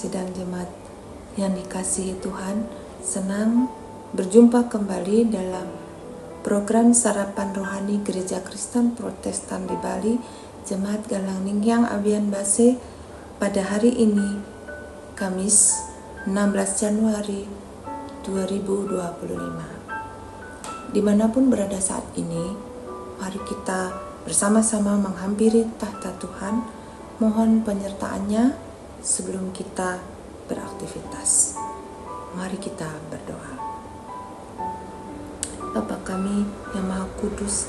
sidang jemaat yang dikasihi Tuhan, senang berjumpa kembali dalam program Sarapan Rohani Gereja Kristen Protestan di Bali, Jemaat Galang Ningyang Abian Base, pada hari ini, Kamis 16 Januari 2025. Dimanapun berada saat ini, mari kita bersama-sama menghampiri tahta Tuhan, mohon penyertaannya sebelum kita beraktivitas. Mari kita berdoa. Bapa kami yang Maha Kudus,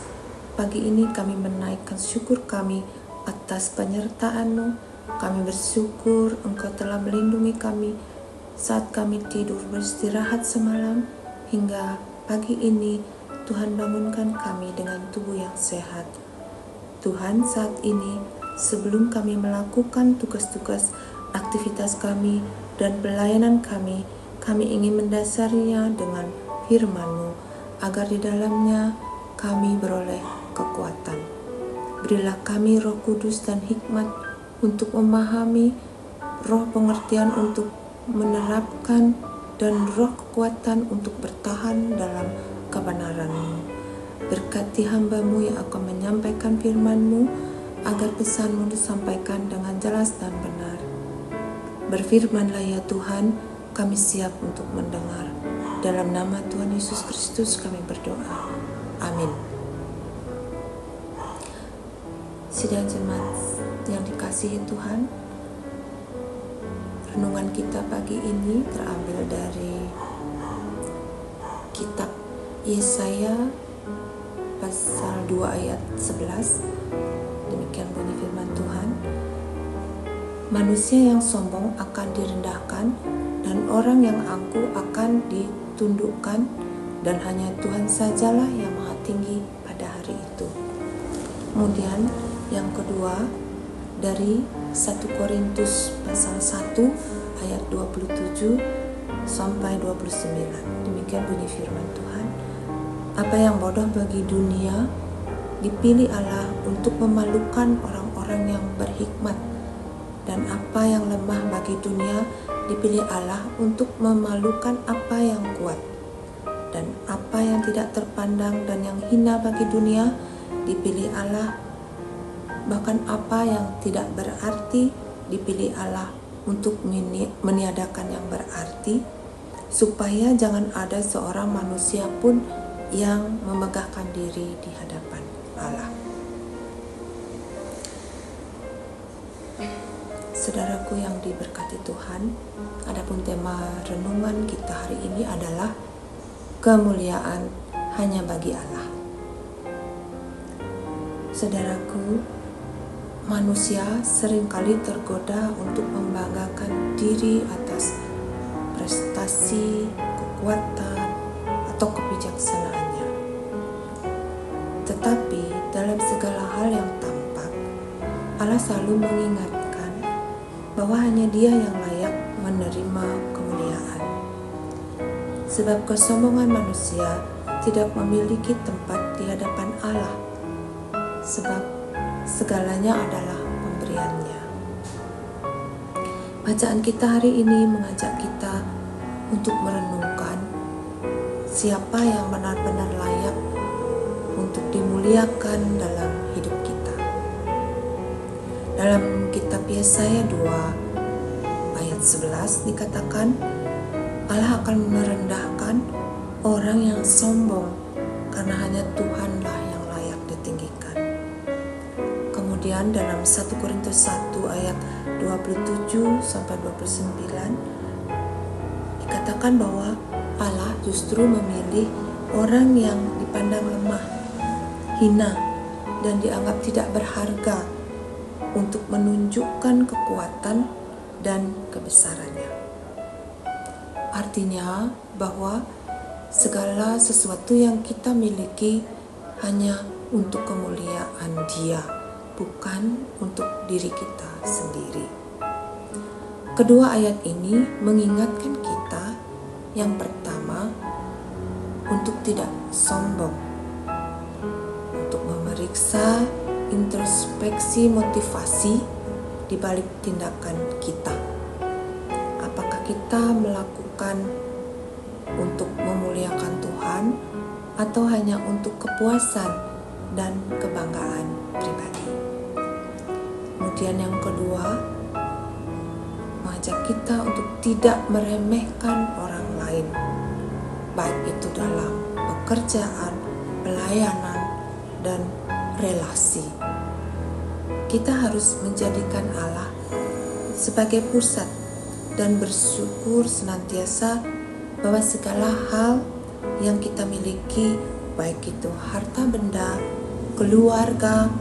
pagi ini kami menaikkan syukur kami atas penyertaan-Mu. Kami bersyukur Engkau telah melindungi kami saat kami tidur beristirahat semalam, hingga pagi ini Tuhan bangunkan kami dengan tubuh yang sehat. Tuhan, saat ini sebelum kami melakukan tugas-tugas aktivitas kami dan pelayanan kami ingin mendasarinya dengan firman-Mu, agar di dalamnya kami beroleh kekuatan. Berilah kami Roh Kudus dan hikmat untuk memahami, roh pengertian untuk menerapkan, dan roh kekuatan untuk bertahan dalam kebenaran-Mu. Berkati hamba-Mu yang akan menyampaikan firman-Mu, agar pesan-Mu disampaikan dengan jelas dan benar. Berfirmanlah ya Tuhan, kami siap untuk mendengar. Dalam nama Tuhan Yesus Kristus kami berdoa. Amin. Sidang jemaat yang dikasihi Tuhan, renungan kita pagi ini terambil dari kitab Yesaya pasal 2 ayat 11. Demikian bunyi firman Tuhan. Manusia yang sombong akan direndahkan, dan orang yang angkuh akan ditundukkan, dan hanya Tuhan sajalah yang maha tinggi pada hari itu. Kemudian yang kedua dari 1 Korintus pasal 1 ayat 27 sampai 29. Demikian bunyi firman Tuhan. Apa yang bodoh bagi dunia dipilih Allah untuk memalukan orang-orang yang berhikmat, dan apa yang lemah bagi dunia dipilih Allah untuk memalukan apa yang kuat, dan apa yang tidak terpandang dan yang hina bagi dunia dipilih Allah, bahkan apa yang tidak berarti dipilih Allah untuk meniadakan yang berarti, supaya jangan ada seorang manusia pun yang memegahkan diri di hadapan Allah. Saudaraku yang diberkati Tuhan, adapun tema renungan kita hari ini adalah kemuliaan hanya bagi Allah. Saudaraku, manusia seringkali tergoda untuk membanggakan diri atas prestasi, kekuatan, atau kebijaksanaannya. Tetapi dalam segala hal yang tampak, Allah selalu mengingatkan bahwa hanya Dia yang layak menerima kemuliaan. Sebab kesombongan manusia tidak memiliki tempat di hadapan Allah, sebab segalanya adalah pemberiannya. Bacaan kita hari ini mengajak kita untuk merenungkan siapa yang benar-benar layak untuk dimuliakan dalam hidup kita. Dalam kitab Yesaya 2 ayat 11 dikatakan, Allah akan merendahkan orang yang sombong, karena hanya Tuhanlah yang layak ditinggikan. Kemudian dalam 1 Korintus 1 ayat 27 sampai 29 dikatakan bahwa Allah justru memilih orang yang dipandang lemah, hina, dan dianggap tidak berharga untuk menunjukkan kekuatan dan kebesarannya. Artinya bahwa segala sesuatu yang kita miliki hanya untuk kemuliaan Dia, bukan untuk diri kita sendiri. Kedua ayat ini mengingatkan kita, yang pertama, untuk tidak sombong, untuk memeriksa introspeksi motivasi di balik tindakan kita. kita melakukan untuk memuliakan Tuhan atau hanya untuk kepuasan dan kebanggaan pribadi. Kemudian yang kedua, mengajak kita untuk tidak meremehkan orang lain, baik itu dalam pekerjaan, pelayanan, dan relasi. Kita harus menjadikan Allah sebagai pusat dan bersyukur senantiasa bahwa segala hal yang kita miliki, baik itu harta benda, keluarga,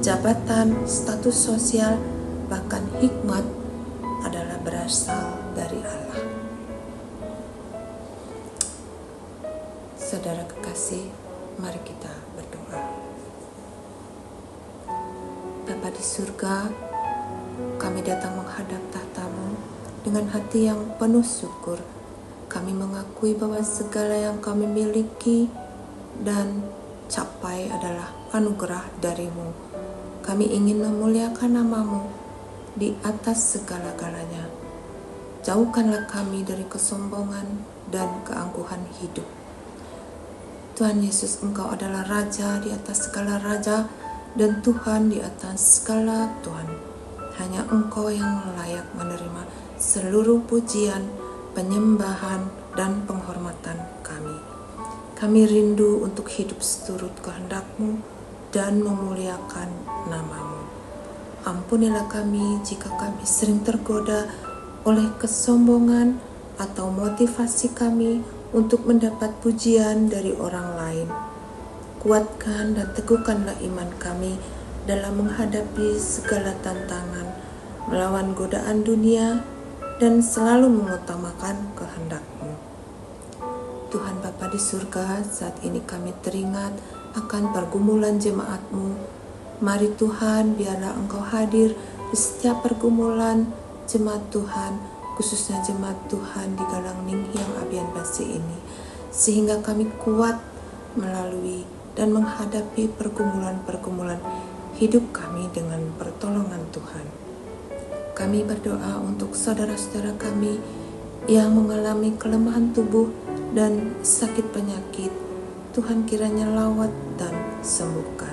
jabatan, status sosial, bahkan hikmat, adalah berasal dari Allah. Saudara kekasih, mari kita berdoa. Bapa di surga, kami datang menghadap tahta-Mu dengan hati yang penuh syukur. Kami mengakui bahwa segala yang kami miliki dan capai adalah anugerah dari-Mu. Kami ingin memuliakan nama-Mu di atas segala-galanya. Jauhkanlah kami dari kesombongan dan keangkuhan hidup. Tuhan Yesus, Engkau adalah Raja di atas segala raja dan Tuhan di atas segala Tuhan. Hanya Engkau yang layak menerima seluruh pujian, penyembahan, dan penghormatan kami. Kami rindu untuk hidup seturut kehendak-Mu dan memuliakan nama-Mu. Ampunilah kami jika kami sering tergoda oleh kesombongan atau motivasi kami untuk mendapat pujian dari orang lain. Kuatkan dan teguhkanlah iman kami dalam menghadapi segala tantangan, melawan godaan dunia, dan selalu mengutamakan kehendak-Mu. Tuhan Bapa di surga, saat ini kami teringat akan pergumulan jemaat-Mu. Mari Tuhan, biarlah Engkau hadir di setiap pergumulan jemaat Tuhan, khususnya jemaat Tuhan di Galang Ninghyang Abian Base ini, sehingga kami kuat melalui dan menghadapi pergumulan-pergumulan hidup kami dengan pertolongan Tuhan. Kami berdoa untuk saudara-saudara kami yang mengalami kelemahan tubuh dan sakit penyakit. Tuhan kiranya lawat dan sembuhkan.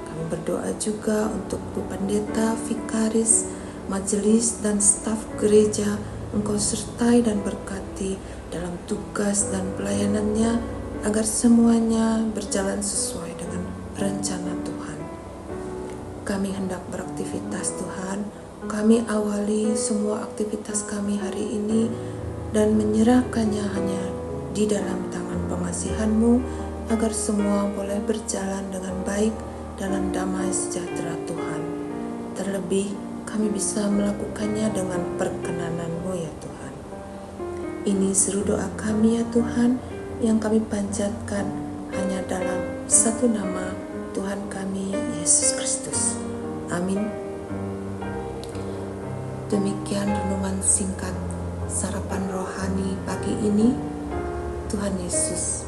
Kami berdoa juga untuk Bu Pendeta, Vikaris, majelis dan staf gereja. Engkau sertai dan berkati dalam tugas dan pelayanannya, agar semuanya berjalan sesuai dengan rencana Tuhan. Kami hendak beraktivitas Tuhan. Kami awali semua aktivitas kami hari ini dan menyerahkannya hanya di dalam tangan pengasihan-Mu, agar semua boleh berjalan dengan baik dalam damai sejahtera Tuhan. Terlebih kami bisa melakukannya dengan perkenanan-Mu ya Tuhan. Ini seru doa kami ya Tuhan, yang kami panjatkan hanya dalam satu nama, Tuhan kami Yesus Kristus. Amin. Demikian renungan singkat sarapan rohani pagi ini. Tuhan Yesus